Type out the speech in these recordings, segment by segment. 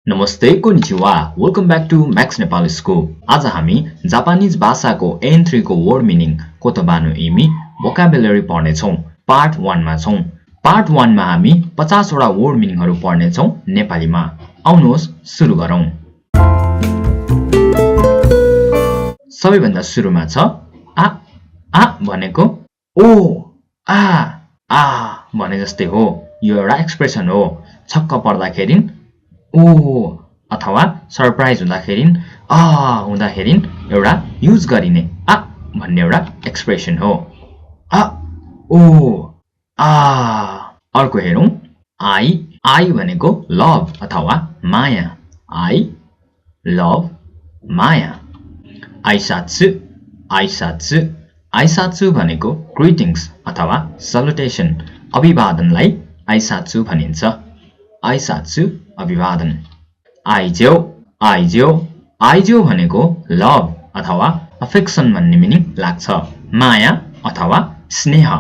नमस्ते कोनिचिवा welcome back to Max Nepal school. आज हामी जापानिज भाषाको N3 को वर्ड मिनिङ कोतोबा नो इमी भोकाबुलरी पढ्ने छौं। पार्ट 1 मा छौं। पार्ट 1 मा हामी 50 वटा वर्ड मिनिङहरु पढ्ने छौं नेपालीमा। आउनुहोस् सुरु गरौं। सबैभन्दा सुरुमा छ आ भनेको ओ आ भने जस्तै हो। यो एउटा एक्सप्रेसन हो। छक्क पर्दाखेरि ओ अथवा सरप्राइज हुँदाखेरि हुँदाखेरि एउटा युज गरिने आ भन्ने एउटा एक्सप्रेसन हो। अर्को हेरौं। आई भनेको लभ अथवा माया। आई लभ माया। आइसात्सु भनेको ग्रीटिंग्स अथवा सल्युटेसन। अभिवादनलाई आइसात्सु भनिन्छ। आइसात्सु अभिवादन। आइज्यौ भनेको लभ अथवा अफेक्सन भन्ने मिनिङ लाग्छ। माया अथवा स्नेह।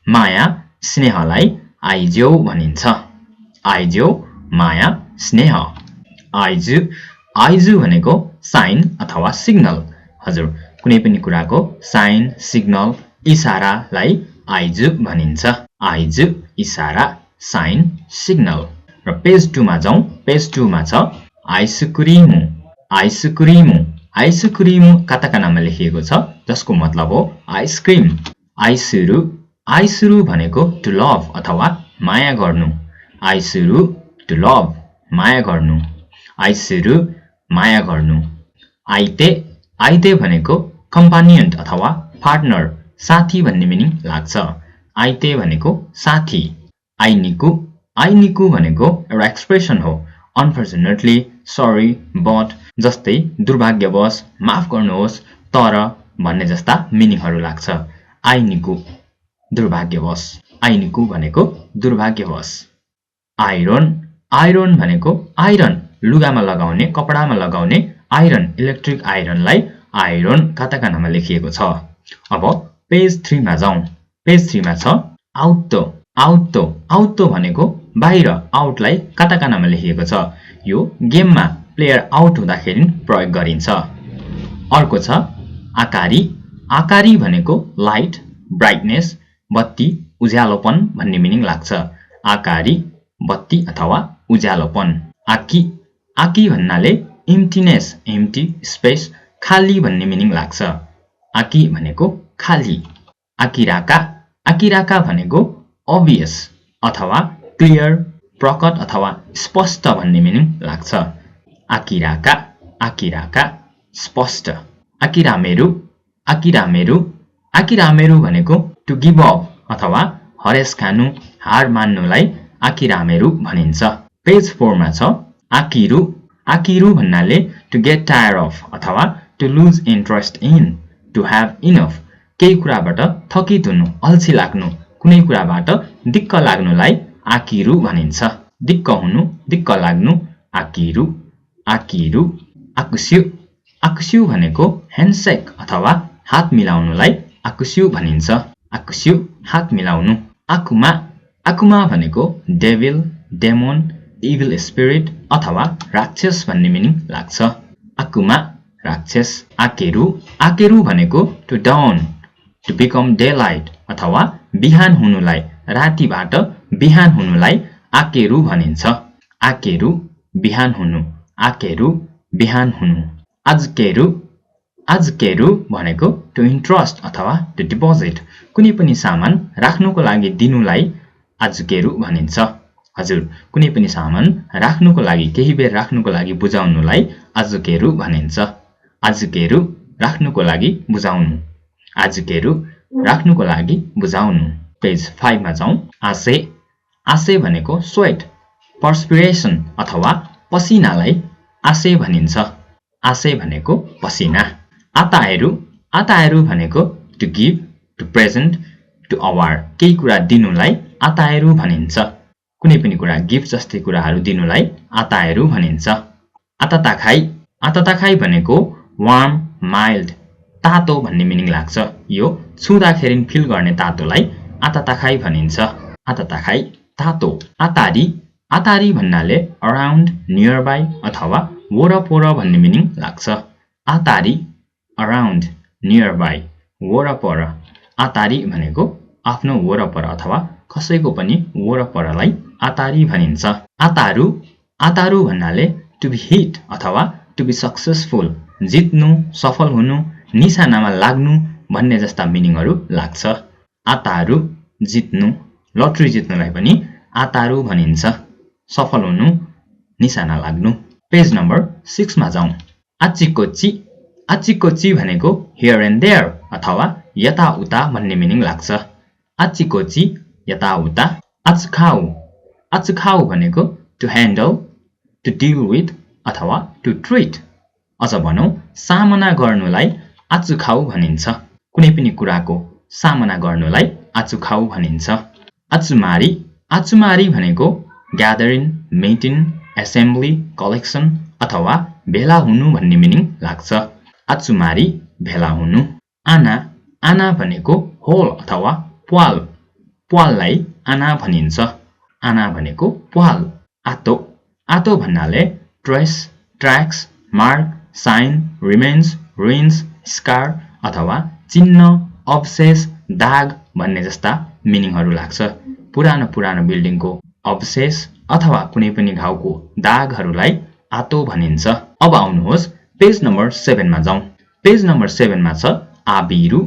माया स्नेहलाई आइज्यौ भनिन्छ। आइज्यौ माया स्नेह। आइजु भनेको साइन अथवा सिग्नल। हजुर, कुनै पनि कुराको साइन सिग्नल इशारालाई आइजु भनिन्छ। आइजु इशारा साइन सिग्नल। र पेज 2 मा जाउँ। पेज 2 मा छ आइसक्रिमु। आइसक्रिमु काताकानामा लेखिएको छ जसको मतलब हो आइसक्रिम। आइसुरु भनेको टु लभ अथवा माया गर्नु। आइसुरु टु लभ माया गर्नु। आइसुरु माया गर्नु। आइते भनेको कम्पानियन अथवा पार्टनर साथी भन्ने मिनिङ लाग्छ। आइते भनेको साथी। आइनिकु भनेको एउटा एक्सप्रेसन हो। अनफर्चुनेटली, सरी, बट जस्तै दुर्भाग्यवश, माफ गर्नुहोस्, तर भन्ने जस्ता मिनिङहरु लाग्छ। आइनिकु दुर्भाग्यवश। आइनिकु भनेको दुर्भाग्यवश। आइरन भनेको आइरन लुगामा लगाउने, कपडामा लगाउने आइरन, इलेक्ट्रिक आइरनलाई आइरन काताकानामा लेखिएको छ। अब पेज 3 मा जाउँ। पेज 3 मा छ आउतो भनेको बाहिर, आउटलाई काताकानामा लेखिएको छ। यो गेममा प्लेयर आउट हुँदाखेरि प्रयोग गरिन्छ। अर्को छ आकारी भनेको लाइट, ब्राइटनेस, बत्ती, उज्यालोपन भन्ने मिनिङ लाग्छ। आकारी बत्ती अथवा उज्यालोपन। आकी भन्नाले एम्प्टीनेस, एम्प्टी स्पेस, खाली भन्ने मिनिङ लाग्छ। आकी भनेको खाली। आकिराका भनेको obvious अथवा क्लियर, प्रकट अथवा स्पष्ट भन्ने मिनिङ लाग्छ। आकिराका स्पष्ट। आकिरामेरु भनेको टु गिभ अप अथवा हरेस खानु, हार मान्नुलाई आकिरामेरु भनिन्छ। पेज 4 मा छ आकिरु भन्नाले टु गेट टायर अफ अथवा to lose interest in, to have enough. केही कुराबाट थकित हुनु, अल्छी लाग्नु, कुनै कुराबाट दिक्क लाग्नुलाई आकिरु भनिन्छ। दिक्क हुनु, दिक्क लाग्नु आकिरु। आकुस्यु भनेको ह्यान्डसेक अथवा हात मिलाउनुलाई आकुस्यु भनिन्छ। आकुस्यु हात मिलाउनु। आकुमा भनेको डेभिल, डेमोन, इभिल स्पिरिट अथवा राक्षस भन्ने मिनिङ लाग्छ। आकुमा राक्षस। आकेरु भनेको to dawn, to become daylight अथवा बिहान हुनुलाई, रातिबाट बिहान हुनुलाई आकेरु भनिन्छ। आकेरु बिहान हुनु। आकेरु बिहान हुनु। आजकेरु भनेको टु इन्ट्रस्ट अथवा टु डिपोजिट, कुनै पनि सामान राख्नुको लागि दिनुलाई आजकेरु भनिन्छ। हजुर, कुनै पनि सामान राख्नुको लागि, केही बेर राख्नुको लागि बुझाउनुलाई आजकेरु भनिन्छ। आजकेरु राख्नुको लागि बुझाउनु। आजकेरु राख्नुको लागि बुझाउनु। पेज 5 मा जाउँ। आसे भनेको स्वेट, पर्सपिरेसन अथवा पसिनालाई आसे भनिन्छ। आसे भनेको पसिना। आताएरु भनेको to give, to present, to award. केही कुरा दिनुलाई आताएरु भनिन्छ। कुनै पनि कुरा गिफ्ट जस्तै कुराहरू दिनुलाई आताएरु भनिन्छ। आताताखाई भनेको वार्म, माइल्ड, तातो भन्ने मिनिङ लाग्छ। यो छुँदाखेरि फिल गर्ने तातोलाई आताताखाई भनिन्छ। आताताखाई तातो। आतारी भन्नाले अराउन्ड, नियरबाई अथवा वरपर भन्ने मिनिङ लाग्छ। आतारी अराउन्ड, नियरबाई, वरपर। आतारी भनेको आफ्नो वरपर अथवा कसैको पनि वरपरलाई आतारी भनिन्छ। आतारु आतारु भन्नाले टु बी हिट अथवा टु बी सक्सेसफुल, जित्नु, सफल हुनु, निशानामा लाग्नु भन्ने जस्ता मिनिङहरू लाग्छ। आतारु जित्नु, लटरी जित्नुलाई पनि आतारु भनिन्छ। सफल हुनु, निशाना लाग्नु। पेज नम्बर 6 मा जाउँ। आच्चिकोच्ची आच्चिकोच्ची भनेको हियर एन्ड देयर अथवा यताउता भन्ने मिनिङ लाग्छ। आच्चिकोच्ची यताउता। आच्खाउ आच्खाउ भनेको to handle, to deal with अथवा टु ट्रिट। अझ भनौँ सामना गर्नुलाई आच्खाउ भनिन्छ। कुनै पनि कुराको सामना गर्नुलाई आच्खाउ भनिन्छ। आचुमारी आचुमारी भनेको ग्यादरिङ, मिटिङ, एसेम्ब्ली, कलेक्सन अथवा भेला हुनु भन्ने मिनिङ लाग्छ। आचुमारी भेला हुनु। आना आना भनेको होल अथवा प्वाल, प्वाललाई आना भनिन्छ। आना भनेको प्वाल। आतो आतो भन्नाले trace, tracks, mark, sign, remains, ruins, scar अथवा चिन्ह, अवशेष, दाग भन्ने जस्ता मिनिङहरू लाग्छ। पुरानो पुरानो बिल्डिङको अवशेष अथवा कुनै पनि घाउको दागहरूलाई आतो भनिन्छ। अब आउनुहोस् पेज नम्बर 7 मा जाउँ। पेज नम्बर 7 मा छ आबिरु।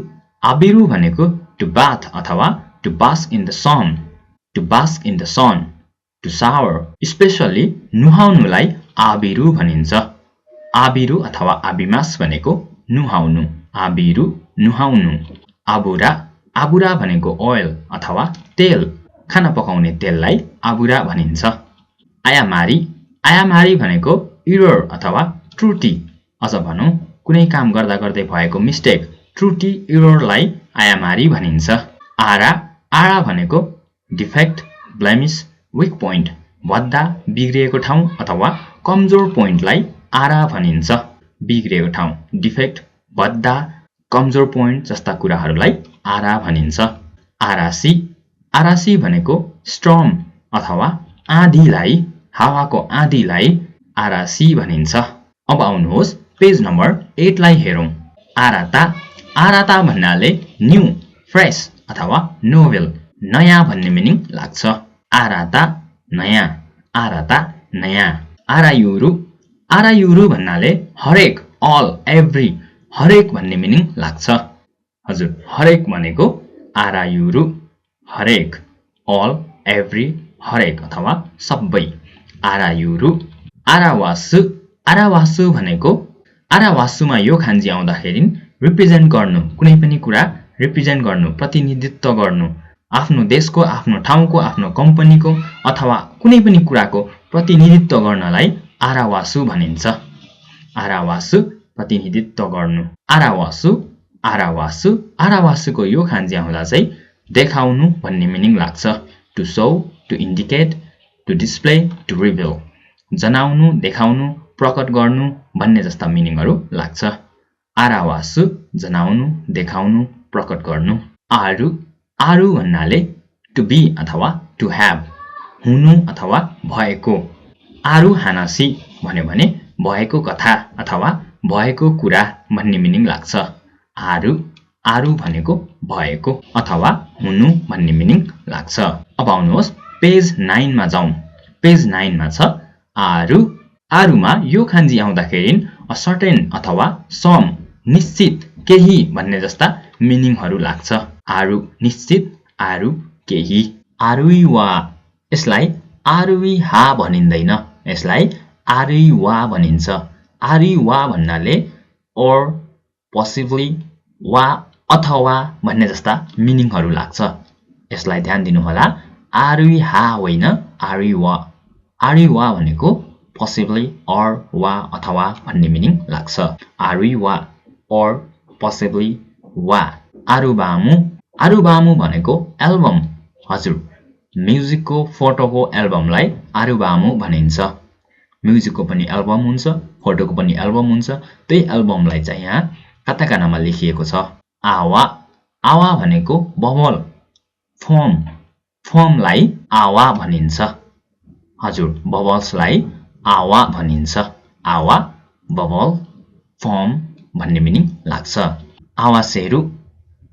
आबिरु भनेको टु बाथ अथवा to bask in the sun, to bask in the sun, to shower. Specially नुहाउनुलाई आबिरु भनिन्छ। आबिरु अथवा आबिमास भनेको नुहाउनु। आबिरु नुहाउनु। आबुरा आबुरा भनेको ओइल अथवा तेल, खाना पकाउने तेललाई आबुरा भनिन्छ। आयामारी आयामारी भनेको इरर अथवा त्रुटि। अझ भनौँ कुनै काम गर्दा गर्दै भएको मिस्टेक, त्रुटि, इररलाई आयामारी भनिन्छ। आरा आरा भनेको डिफेक्ट, ब्लेमिस, विक पोइन्ट, भद्दा, बिग्रिएको ठाउँ अथवा कमजोर पोइन्टलाई आरा भनिन्छ। बिग्रिएको ठाउँ, डिफेक्ट, भद्दा, कमजोर पोइन्ट जस्ता कुराहरूलाई आरा भनिन्छ। आरासी आरासी भनेको स्टर्म अथवा आँधीलाई, हावाको आँधीलाई आरासी भनिन्छ। अब आउनुहोस् पेज नम्बर 8 लाई हेरौँ। आराता आराता भन्नाले न्यू, फ्रेस अथवा नोभेल, नयाँ भन्ने मिनिङ लाग्छ। आराता नयाँ, आराता नयाँ। आरायुरु आरायुरु भन्नाले हरेक, अल, एभ्री, हरेक भन्ने मिनिङ लाग्छ। हजुर, हरेक भनेको आरायुरु, हरेक, अल, एभ्री, हरेक अथवा सबै। आरायुरु। आरावासु आरावासु भनेको आरावासुमा यो खान्जी आउँदाखेरि रिप्रेजेन्ट गर्नु, कुनै पनि कुरा रिप्रेजेन्ट गर्नु, प्रतिनिधित्व गर्नु, आफ्नो देशको, आफ्नो ठाउँको, आफ्नो कम्पनीको अथवा कुनै पनि कुराको प्रतिनिधित्व गर्नलाई आरावासु भनिन्छ। आरावासु प्रतिनिधित्व गर्नु। आरावासु आरावासु आरावासुको यो खान्जी आउँदा चाहिँ देखाउनु भन्ने मिनिङ लाग्छ। To show, to indicate, to display, to reveal. जनाउनु, देखाउनु, प्रकट गर्नु भन्ने जस्ता मिनिङहरू लाग्छ। आरावासु जनाउनु, देखाउनु, प्रकट गर्नु। आरु आरु भन्नाले टु बी अथवा टु ह्याभ, हुनु अथवा भएको। आरु हानासी भन्यो भने भएको कथा अथवा भएको कुरा भन्ने मिनिङ लाग्छ। आरु आरु भनेको भएको अथवा हुनु भन्ने मिनिङ लाग्छ। अब आउनुहोस् पेज 9 मा जाउँ। पेज 9 मा छ आरु। आरुमा यो खान्जी आउँदाखेरि अ सर्टेन अथवा सम, निश्चित, केही भन्ने जस्ता मिनिङहरू लाग्छ। आरु निश्चित, आरु केही। आरुइवा यसलाई आरुइहा भनिँदैन, यसलाई आरुइवा भनिन्छ। आरुइवा भन्नाले और, पोसिबली, वा अथवा भन्ने जस्ता मिनिङहरू लाग्छ। यसलाई ध्यान दिनुहोला, आरुइहा होइन आरुइवा। आरुइवा भनेको पोसिबली, और, वा अथवा भन्ने मिनिङ लाग्छ। आरुइवा और, पोसिबली, वा। आरुबामु आरुबामु भनेको एल्बम। हजुर, म्युजिकको, फोटोको एल्बमलाई आरुबामु भनिन्छ। म्युजिकको पनि एल्बम हुन्छ, फोटोको पनि एल्बम हुन्छ। त्यही एल्बमलाई चाहिँ यहाँ काताकानामा लेखिएको छ। आवा आवा भनेको बबल, फोम, फोमलाई आवा भनिन्छ। हजुर बबल्सलाई आवा भनिन्छ आवा बबल फर्म भन्ने मिनिङ लाग्छ आवासेरु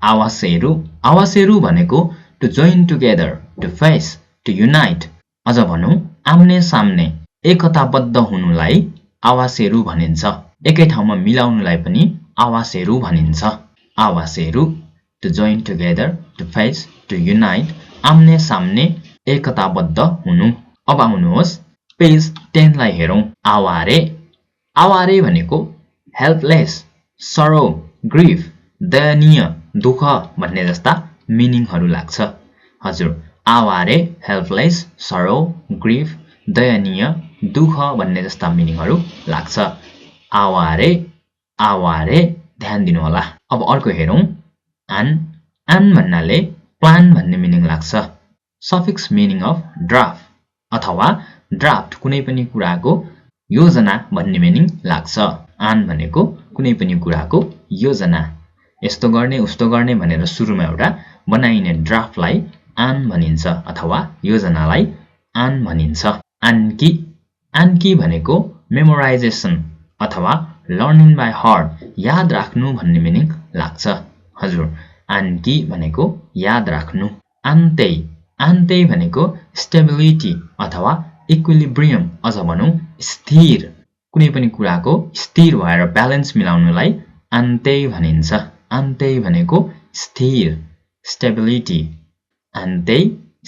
आवासेरु आवासेरु भनेको to join together to face to unite अझ भनौं आम्ने सामने एकताबद्ध हुनुलाई आवासेरु भनिन्छ एकै ठाउँमा मिलाउनुलाई पनि आवासेरु भनिन्छ आवासेरु to join together to face to unite आम्ने सामने एकताबद्ध हुनु अब आउनुहोस् पेज 10 लाई हेरौं आवारे आवारे भनेको हेल्पलेस सरो ग्रीफ दयनीय दुःख भन्ने जस्ता मिनिङहरू लाग्छ हजुर आवारे हेल्पलेस सरो ग्रीफ दयनीय दुःख भन्ने जस्ता मिनिङहरू लाग्छ आवारे आवारे ध्यान दिनु होला अब अर्को हेरौं आन भन्नाले प्लान भन्ने मिनिङ लाग्छ सफिक्स मिनिङ अफ ड्राफ्ट अथवा ड्राफ्ट कुनै पनि कुराको योजना भन्ने मिनिङ लाग्छ आन भनेको कुनै पनि कुराको योजना यस्तो गर्ने उस्तो गर्ने भनेर सुरुमा एउटा बनाइने ड्राफ्टलाई आन भनिन्छ अथवा योजनालाई आन भनिन्छ आन्की भनेको मेमोराइजेसन अथवा लर्निङ बाइ हार्ट याद राख्नु भन्ने मिनिङ लाग्छ हजुर आन्की भनेको याद राख्नु आन्ते भनेको स्टेबिलिटी अथवा इक्विलिब्रियम अझ भनौं स्थिर कुनै पनि कुराको स्थिर भएर ब्यालेन्स मिलाउनुलाई आन्ते भनिन्छ आन्ते भनेको स्थिर स्टेबिलिटी आन्ते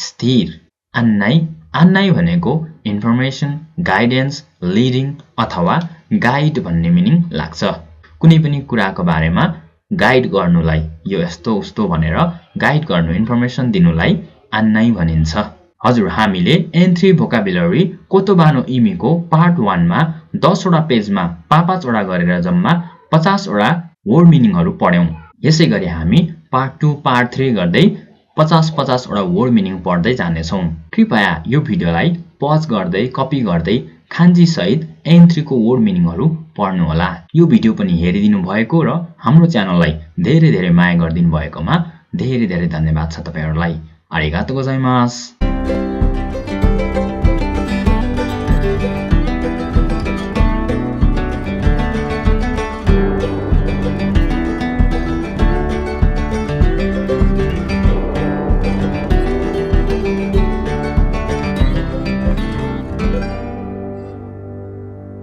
स्थिर अन्नाइ भनेको इन्फर्मेसन गाइडेन्स लिडिङ अथवा गाइड भन्ने मिनिङ लाग्छ कुनै पनि कुराको बारेमा गाइड गर्नुलाई यो यस्तो उस्तो भनेर गाइड गर्नु इन्फर्मेसन दिनुलाई अन्नाइ भनिन्छ हजुर हामीले N3 भोकाबुलरी कोतोबानो इमीको पार्ट 1 मा 10 वटा पेजमा 5 वटा गरेर जम्मा 50 वटा वर्ड मिनिङहरू पढ्यौं यसैगरी हामी पार्ट 2 पार्ट 3 गर्दै 50 वटा वर्ड मिनिङ पढ्दै जानेछौं कृपया यो भिडियोलाई पज गर्दै कपी गर्दै खान्जी सहित N3 को वर्ड मिनिङहरू पढ्नु होला यो भिडियो पनि हेरिदिनु भएको र हाम्रो च्यानललाई धेरै माया गर्दिनु भएकोमा धेरै धन्यवाद छ तपाईहरुलाई आरिगातो गोजाइमास